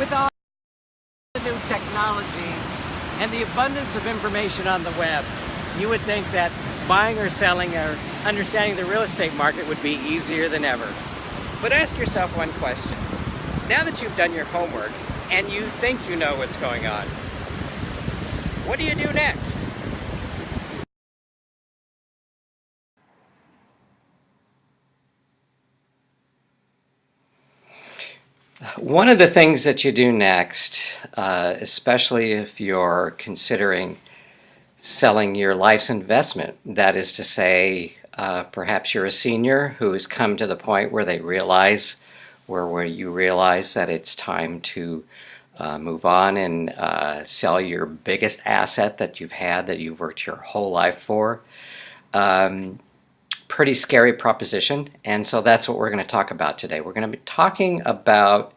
With all the new technology and the abundance of information on the web, you would think that buying or selling or understanding the real estate market would be easier than ever. But ask yourself one question. Now that you've done your homework and you think you know what's going on, what do you do next? One of the things that you do next, especially if you're considering selling your life's investment, that is to say, perhaps you're a senior who has come to the point where they realize, where you realize that it's time to move on and sell your biggest asset that you've had, that you've worked your whole life for. Pretty scary proposition, and so that's what we're going to talk about today. We're going to be talking about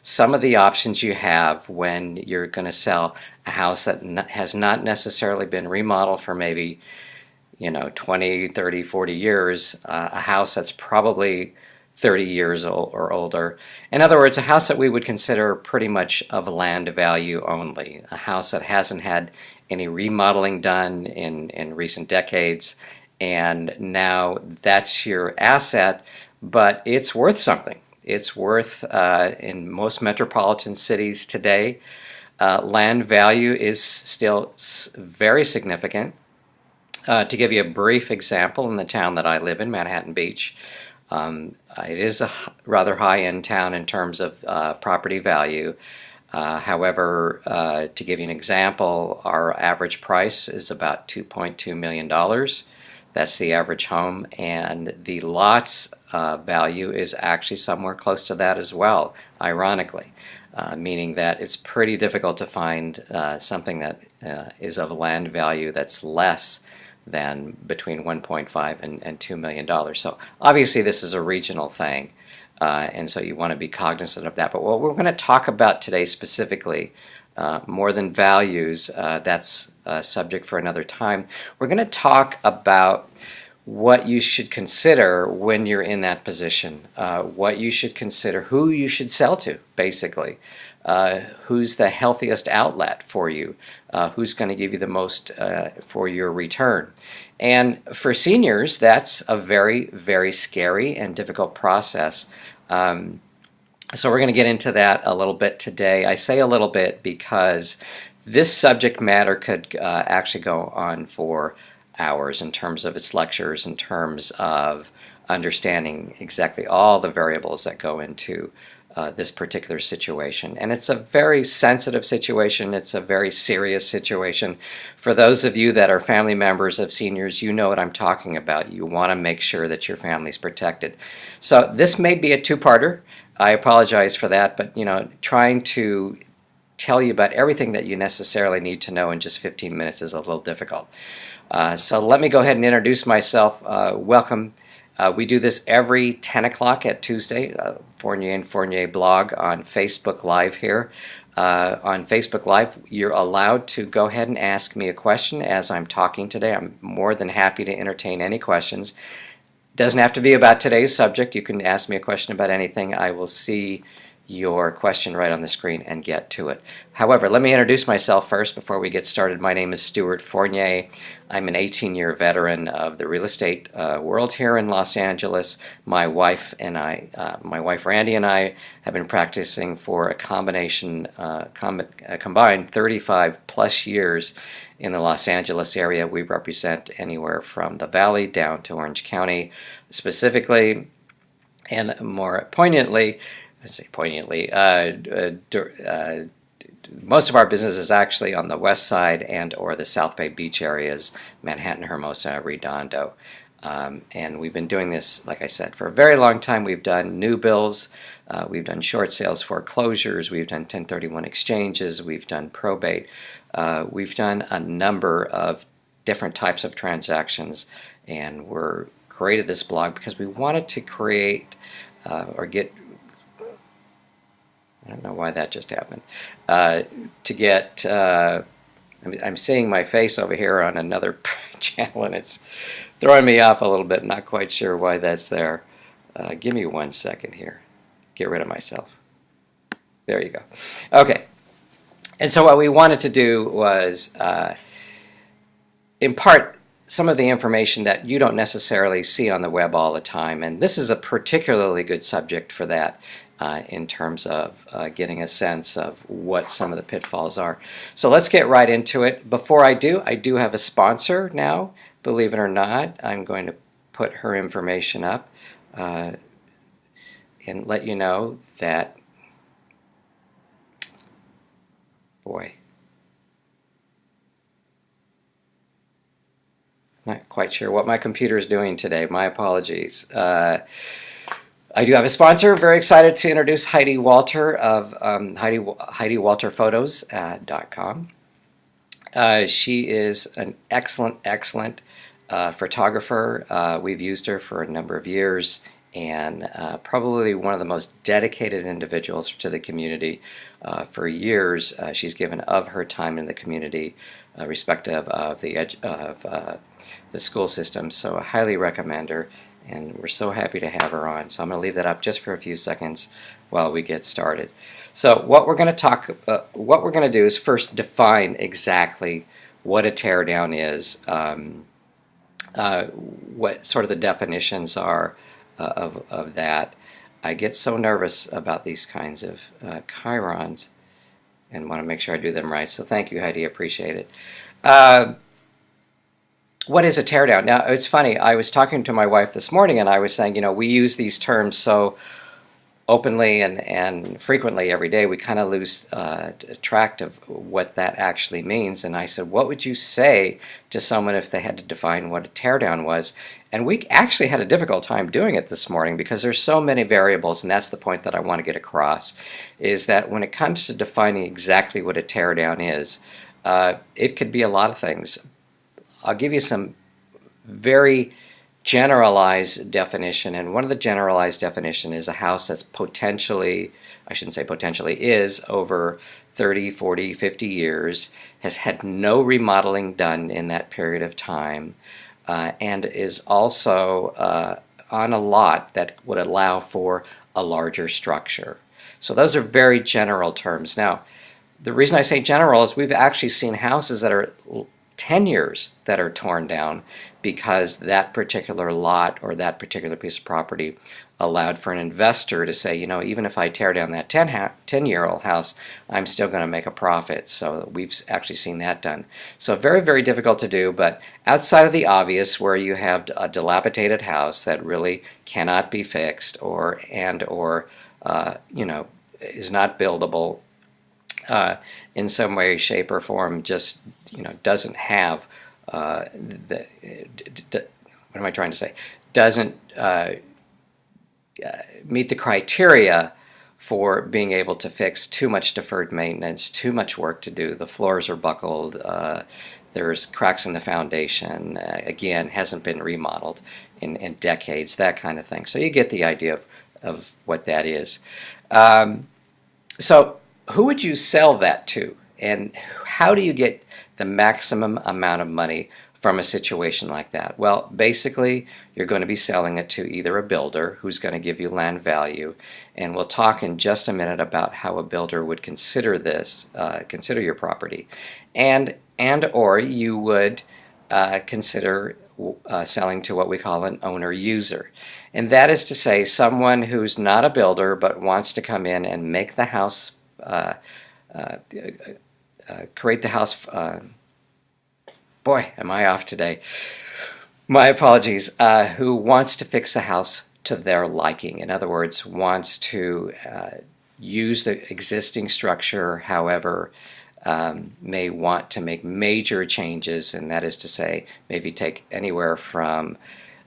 some of the options you have when you're going to sell a house that has not necessarily been remodeled for maybe 20, 30, 40 years, a house that's probably 30 years old or older. In other words, a house that we would consider pretty much of land value only, a house that hasn't had any remodeling done in recent decades, and now that's your asset, but it's worth something. It's worth, in most metropolitan cities today, land value is still very significant. To give you a brief example, in the town that I live in, Manhattan Beach, it is a rather high-end town in terms of property value. However, to give you an example, our average price is about $2.2 million. That's the average home, and the lot's value is actually somewhere close to that as well, ironically, meaning that it's pretty difficult to find something that is of land value that's less than between $1.5 and $2 million. So obviously this is a regional thing, and so you want to be cognizant of that. But what we're going to talk about today specifically, more than values, that's a subject for another time. We're going to talk about what you should consider when you're in that position, what you should consider, who you should sell to, basically, who's the healthiest outlet for you, who's going to give you the most for your return. And for seniors, that's a very, very scary and difficult process. So we're going to get into that a little bit today. I say a little bit because this subject matter could actually go on for hours in terms of its lectures, in terms of understanding exactly all the variables that go into this particular situation. And it's a very sensitive situation. It's a very serious situation. For those of you that are family members of seniors, you know what I'm talking about. You want to make sure that your family's protected. So this may be a two-parter. I apologize for that, but trying to tell you about everything that you necessarily need to know in just 15 minutes is a little difficult. So let me go ahead and introduce myself. Welcome. We do this every 10 o'clock at Tuesday, Fournier and Fournier blog on Facebook Live here. On Facebook Live, you're allowed to go ahead and ask me a question as I'm talking today. I'm more than happy to entertain any questions. Doesn't have to be about today's subject. You can ask me a question about anything. I will see your question right on the screen and get to it. However, let me introduce myself first before we get started. My name is Stewart Fournier. I'm an 18-year veteran of the real estate world here in Los Angeles. My wife Randy and I have been practicing for a combined 35 plus years in the Los Angeles area. We represent anywhere from the Valley down to Orange County specifically, and more poignantly, most of our business is actually on the west side and or the South Bay Beach areas, Manhattan, Hermosa, Redondo. And we've been doing this, like I said, for a very long time. We've done new builds, we've done short sales, foreclosures, we've done 1031 exchanges, we've done probate, we've done a number of different types of transactions, and we're created this blog because we wanted to create or get, I don't know why that just happened, to get, I'm seeing my face over here on another channel and it's throwing me off a little bit, not quite sure why that's there. Give me 1 second here, get rid of myself. There you go. Okay. And so what we wanted to do was impart some of the information that you don't necessarily see on the web all the time. And this is a particularly good subject for that in terms of getting a sense of what some of the pitfalls are. So let's get right into it. Before I do have a sponsor now. Believe it or not, I'm going to put her information up and let you know that, boy, not quite sure what my computer is doing today. My apologies. I do have a sponsor. Very excited to introduce Heidi Walter of HeidiWalterPhotos.com. She is an excellent photographer. We've used her for a number of years, and probably one of the most dedicated individuals to the community. For years, she's given of her time in the community, respective of the school system. So I highly recommend her, and we're so happy to have her on. So I'm going to leave that up just for a few seconds while we get started. So what we're going to do is first define exactly what a teardown is. What sort of the definitions are of that. I get so nervous about these kinds of chirons and want to make sure I do them right. So thank you, Heidi. Appreciate it. What is a teardown? Now, it's funny. I was talking to my wife this morning, and I was saying, we use these terms so openly and frequently every day, we kind of lose track of what that actually means. And I said, what would you say to someone if they had to define what a teardown was? And we actually had a difficult time doing it this morning because there's so many variables, and that's the point that I want to get across, is that when it comes to defining exactly what a teardown is, it could be a lot of things. I'll give you some very generalized definition, and one of the generalized definition is a house that's potentially, I shouldn't say potentially, is over 30, 40, 50 years, has had no remodeling done in that period of time, and is also on a lot that would allow for a larger structure. So those are very general terms. Now, the reason I say general is we've actually seen houses that are 10 years that are torn down because that particular lot or that particular piece of property allowed for an investor to say, even if I tear down that 10-year-old house, I'm still going to make a profit. So we've actually seen that done. So very, very difficult to do, but outside of the obvious where you have a dilapidated house that really cannot be fixed or is not buildable in some way, shape, or form, just doesn't have what am I trying to say? Doesn't meet the criteria for being able to fix too much deferred maintenance, too much work to do. The floors are buckled. There's cracks in the foundation. Again, hasn't been remodeled in decades. That kind of thing. So you get the idea of what that is. So who would you sell that to, and how do you get the maximum amount of money from a situation like that? Well, basically, you're going to be selling it to either a builder who's going to give you land value, and we'll talk in just a minute about how a builder would consider this, consider your property, and or you would consider selling to what we call an owner-user. And that is to say, someone who's not a builder but wants to come in and make the house create the house. Boy, am I off today. My apologies. Who wants to fix the house to their liking. In other words, wants to use the existing structure, however, may want to make major changes, and that is to say, maybe take anywhere from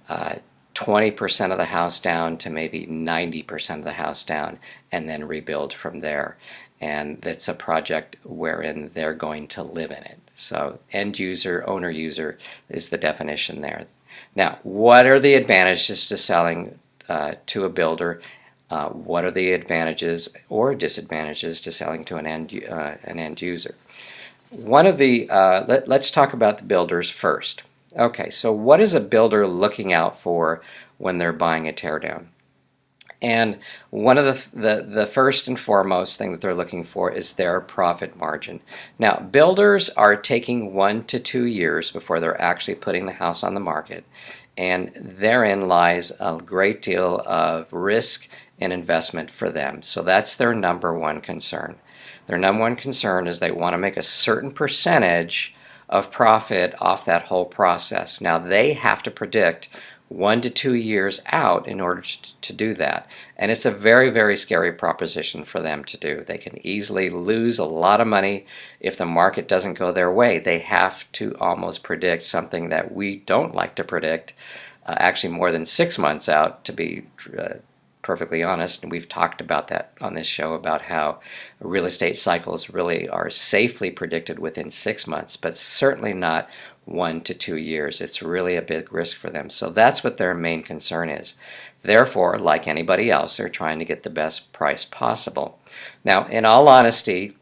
20% of the house down to maybe 90% of the house down, and then rebuild from there. And that's a project wherein they're going to live in it. So end user, owner user is the definition there. Now, what are the advantages to selling to a builder? What are the advantages or disadvantages to selling to an end user? One of the let's talk about the builders first. Okay, so what is a builder looking out for when they're buying a teardown? And one of the first and foremost thing that they're looking for is their profit margin. Now, builders are taking 1 to 2 years before they're actually putting the house on the market, and therein lies a great deal of risk and investment for them. So that's their number one concern. Their number one concern is they want to make a certain percentage of profit off that whole process. Now, they have to predict 1 to 2 years out in order to do that. And it's a very, very scary proposition for them to do. They can easily lose a lot of money if the market doesn't go their way. They have to almost predict something that we don't like to predict, actually more than 6 months out, to be perfectly honest. And we've talked about that on this show, about how real estate cycles really are safely predicted within 6 months, but certainly not 1 to 2 years. It's really a big risk for them. So that's what their main concern is. Therefore, like anybody else, they're trying to get the best price possible. Now, in all honesty,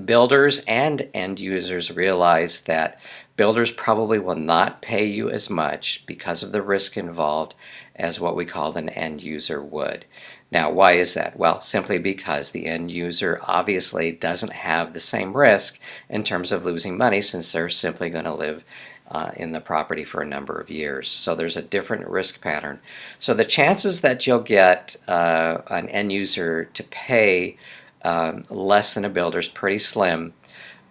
builders and end users realize that builders probably will not pay you as much because of the risk involved as what we call an end user would. Now, why is that? Well, simply because the end user obviously doesn't have the same risk in terms of losing money, since they're simply going to live in the property for a number of years. So there's a different risk pattern. So the chances that you'll get an end user to pay less than a builder is pretty slim.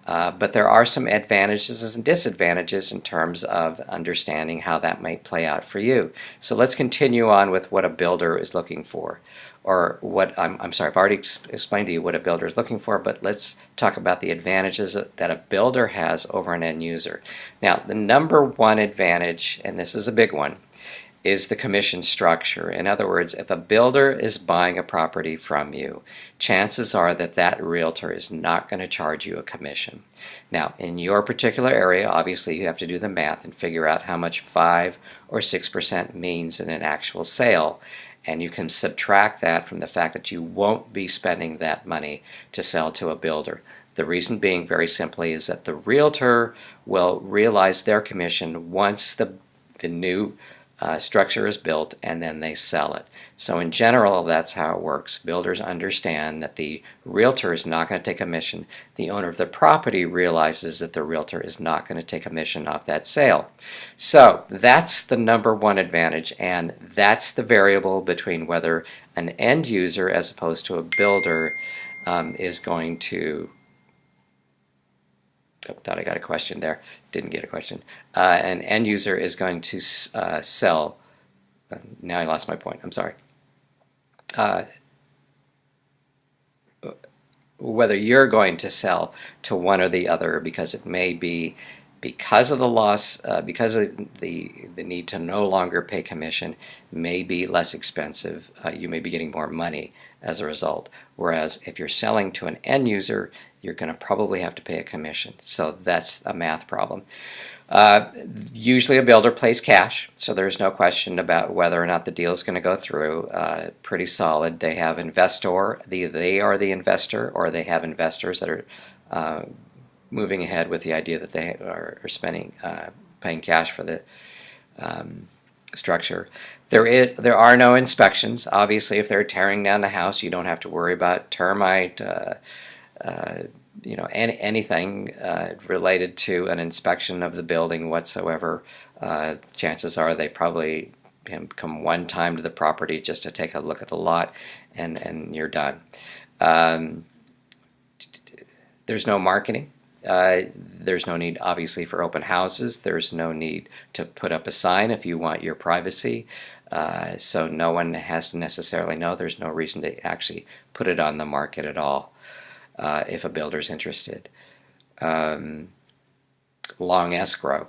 But there are some advantages and disadvantages in terms of understanding how that might play out for you. So let's continue on with what a builder is looking for. Or what, I'm sorry, I've already explained to you what a builder is looking for, but let's talk about the advantages that a builder has over an end user. Now, the number one advantage, and this is a big one, is the commission structure. In other words, if a builder is buying a property from you, chances are that that realtor is not going to charge you a commission. Now, in your particular area, obviously you have to do the math and figure out how much 5 or 6% means in an actual sale, and you can subtract that from the fact that you won't be spending that money to sell to a builder. The reason being, very simply, is that the realtor will realize their commission once the new structure is built, and then they sell it. So in general, that's how it works. Builders understand that the realtor is not going to take a commission. The owner of the property realizes that the realtor is not going to take a commission off that sale. So that's the number one advantage, and that's the variable between whether an end user as opposed to a builder is going to... Oh, thought I got a question there. Didn't get a question. An end user is going to sell. Now I lost my point. I'm sorry. Whether you're going to sell to one or the other, because it may be because of the loss, because of the need to no longer pay commission, may be less expensive. You may be getting more money as a result. Whereas if you're selling to an end user, you're going to probably have to pay a commission. So that's a math problem. Usually a builder pays cash, so there's no question about whether or not the deal is going to go through. Pretty solid. They have investor, they are the investor, or they have investors that are moving ahead with the idea that they are paying cash for the structure. There are no inspections. Obviously, if they're tearing down the house, you don't have to worry about termite, anything related to an inspection of the building whatsoever. Chances are they probably come one time to the property just to take a look at the lot, and you're done. There's no marketing. There's no need, obviously, for open houses. There's no need to put up a sign if you want your privacy. So no one has to necessarily know. There's no reason to actually put it on the market at all if a builder's interested. Long escrow.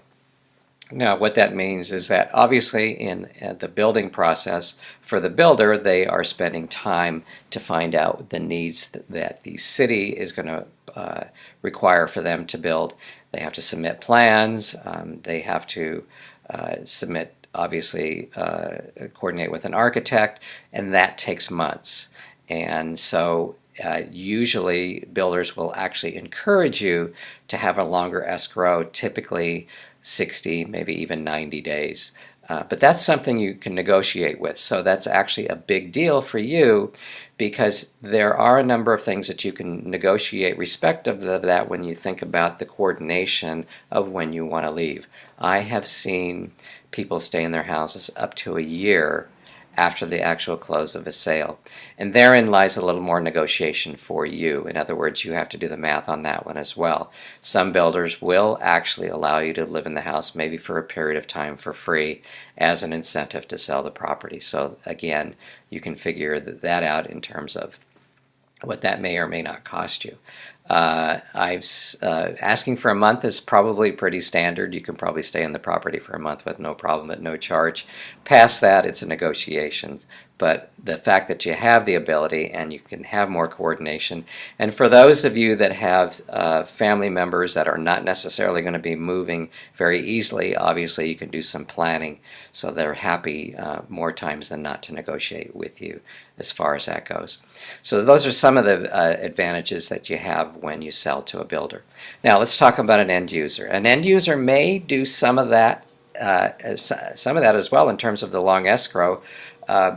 Now, what that means is that obviously in the building process, for the builder, they are spending time to find out the needs that the city is going to require for them to build. They have to submit plans. They have to submit, obviously, coordinate with an architect, and that takes months. And so usually builders will actually encourage you to have a longer escrow, typically 60, maybe even 90 days. But that's something you can negotiate with. So that's actually a big deal for you because there are a number of things that you can negotiate respective of that when you think about the coordination of when you want to leave. I have seen people stay in their houses up to a year after the actual close of a sale. And therein lies a little more negotiation for you. In other words, you have to do the math on that one as well. Some builders will actually allow you to live in the house maybe for a period of time for free as an incentive to sell the property. So again, you can figure that out in terms of what that may or may not cost you. Asking for a month is probably pretty standard. You can probably stay in the property for a month with no problem at no charge. Past that, it's a negotiation. But the fact that you have the ability and you can have more coordination, and for those of you that have family members that are not necessarily going to be moving very easily, obviously you can do some planning so they're happy more times than not to negotiate with you as far as that goes. So those are some of the advantages that you have when you sell to a builder. Now let's talk about an end user. An end user may do some of that as well in terms of the long escrow.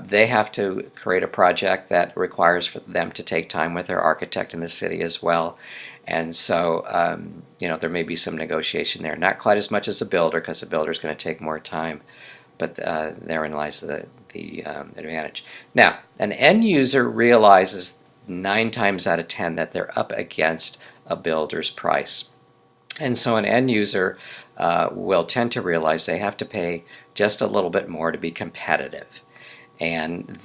They have to create a project that requires for them to take time with their architect in the city as well. And so, there may be some negotiation there. Not quite as much as a builder, because the builder is going to take more time, but therein lies the advantage. Now, an end user realizes 9 times out of 10 that they're up against a builder's price. And so an end user will tend to realize they have to pay just a little bit more to be competitive. And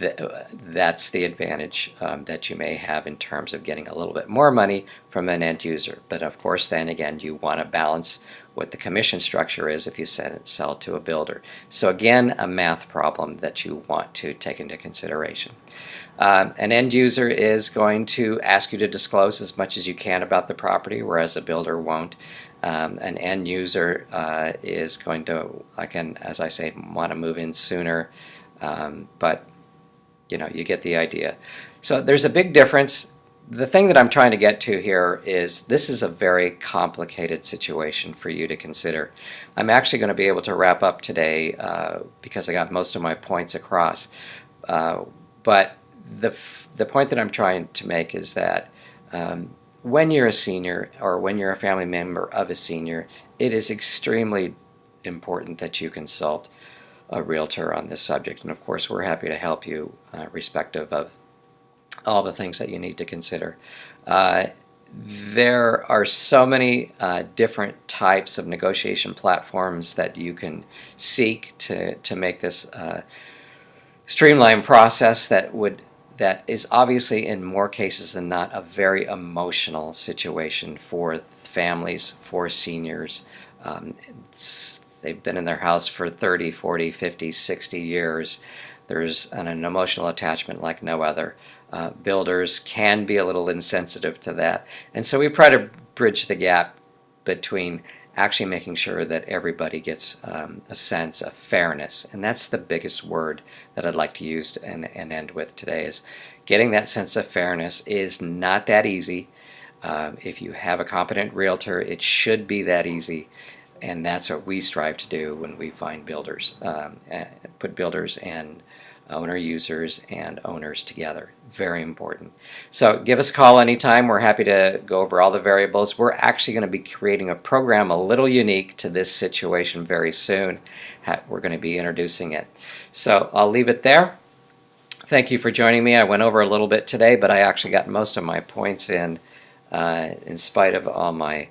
that's the advantage that you may have in terms of getting a little bit more money from an end user. But of course, then again, you want to balance what the commission structure is if you sell to a builder. So again, a math problem that you want to take into consideration. An end user is going to ask you to disclose as much as you can about the property, whereas a builder won't. An end user is going to, again, as I say, want to move in sooner. But you get the idea. So there's a big difference. The thing that I'm trying to get to here is this is a very complicated situation for you to consider. I'm actually going to be able to wrap up today because I got most of my points across. But the point that I'm trying to make is that when you're a senior or when you're a family member of a senior, it is extremely important that you consult a realtor on this subject. And of course, we're happy to help you respective of all the things that you need to consider. There are so many different types of negotiation platforms that you can seek to make this streamlined process that is obviously in more cases than not a very emotional situation for families, for seniors. They've been in their house for 30, 40, 50, 60 years. There's an emotional attachment like no other. Builders can be a little insensitive to that. And so we try to bridge the gap between actually making sure that everybody gets a sense of fairness. And that's the biggest word that I'd like to use and end with today is getting that sense of fairness is not that easy. If you have a competent realtor, it should be that easy. And that's what we strive to do when we find builders, put builders and owner users and owners together. Very important. So give us a call anytime. We're happy to go over all the variables. We're actually going to be creating a program a little unique to this situation very soon. We're going to be introducing it. So I'll leave it there. Thank you for joining me. I went over a little bit today, but I actually got most of my points in spite of all my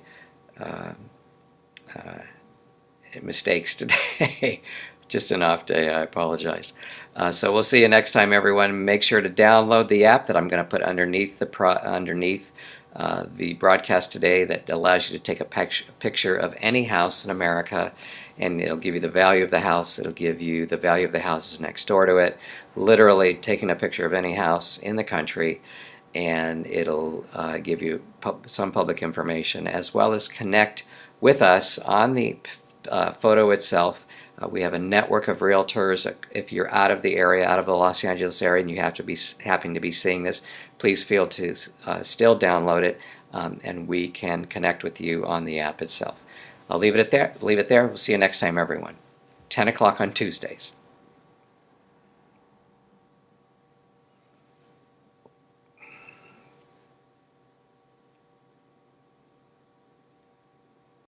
mistakes today. Just an off day, I apologize. So we'll see you next time, everyone. Make sure to download the app that I'm going to put underneath the broadcast today that allows you to take a picture of any house in America, and it'll give you the value of the house. It'll give you the value of the houses next door to it. Literally taking a picture of any house in the country, and it'll give you some public information as well as connect with us on the photo itself. We have a network of realtors. If you're out of the area, out of the Los Angeles area, and you happen to be seeing this, please feel to still download it, and we can connect with you on the app itself. I'll leave it there. We'll see you next time, everyone. 10 o'clock on Tuesdays.